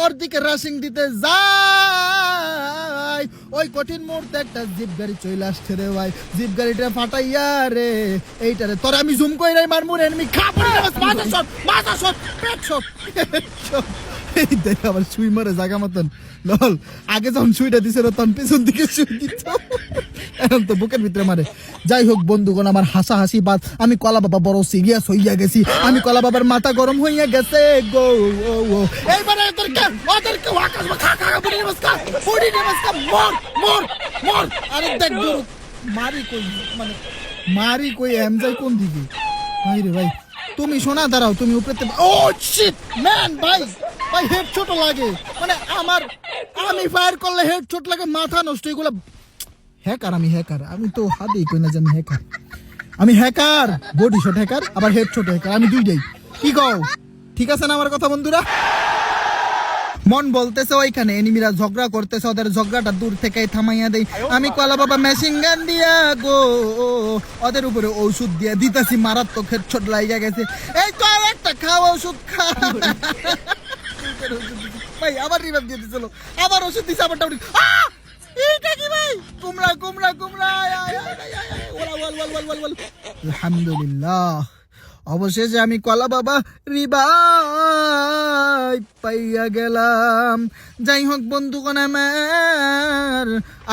ওর দিকে রাশিং দিতে যাই, ওই কঠিন মুহূর্তে একটা জিপ গাড়ি চলে আসছে রে ভাই। জিপ গাড়িটা ফাটাইয়া রে এইটারে তোর আমি জুম কইরা মারমু রে, এনিমি খা পড়ে যাবে, মাথা শট পেট শট। এই দেখ আবার সুই মারে জায়গা মতন। লল আগে যখন সুইটা দিছিল তখন পেছন দিকে সুই দিত, এখন তো বুকের ভিতরে মারে। যাই হোক বন্ধুগণ, আমার হাসাহাসি বাদ, আমি কলা বাবা বড় সিরিয়াস হইয়া গেছি, আমি কলা বাবার মাথা গরম হইয়া গেছে গো। এইবারে ওদেরকে ওয়াকাস খা খা বুড়ি নমস্কার, বুড়ি নমস্কার, মর মর মর। আরে দেখ গুরু মারি কই, মানে মারি কই এম যাই কোন দিকে? ভাই রে ভাই তুমি শোনা, দাঁড়াও তুমি উপরে। ও শিট ম্যান, ভাই ভাই হেডশট লাগে, মানে আমি ফায়ার করলে হেডশট লাগে, মাথা নষ্ট। এগুলো হ্যাকার, আমি হ্যাকার, আমি তো হাতেই কই না যে আমি হ্যাকার। আমি হ্যাকার, বডি শট হ্যাকার আবার হেডশট হ্যাকার, আমি দুইটাই। কি কও ঠিক আছে না আমার কথা বন্ধুরা? মন বলতেছে ওইখানে এনিমিরা ঝগড়া করতেছে, ওদের ঝগড়াটা দূর থেকে থামাইয়া দেই। আমি কলা বাবা মেশিন গান দিয়া গো ওদের উপরে ঔষধ দিয়া দিতাছি, মারাত্মক হেডশট লাগা গেছে। এই তো আর একটা খাও ওষুধ খা। ভাই আবার রিভাইভ দিয়ে দিছিল, আবার ওষুধ দিছে, আবার টাউরি। এইটা কি ভাই? কুমড়া কুমড়া কুমড়া, আলহামদুলিল্লাহ অবশেষে আমি কলা বাবা রিভাইভ পাইয়া গেলাম। যাই হোক বন্ধুগণ, আমার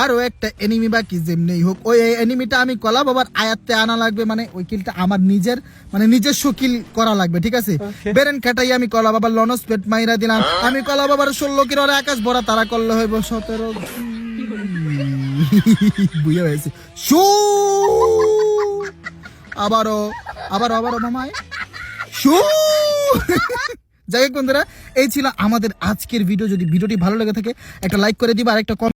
আরো একটা এনিমি বাকি, যেমনি হোক ওই এনিমিটা আমি কলা বাবার আয়াত্তে আনা লাগবে, মানে ওই কিলটা আমার নিজের, মানে নিজস্ব কিল করা লাগবে, ঠিক আছে? বেরেন কাটাই আমি কলা বাবার লনস পেট মাইরা দিলাম। আমি কলা বাবার 16 কিলো আকাশ ভরা তারা করলে হইব 17। বুঝে হয়েছে শু, আবারও মামায় শু। যাই হোক বন্ধুরা, এই ছিল আমাদের আজকের ভিডিও। যদি ভিডিওটি ভালো লেগে থাকে একটা লাইক করে দিবা, আর একটা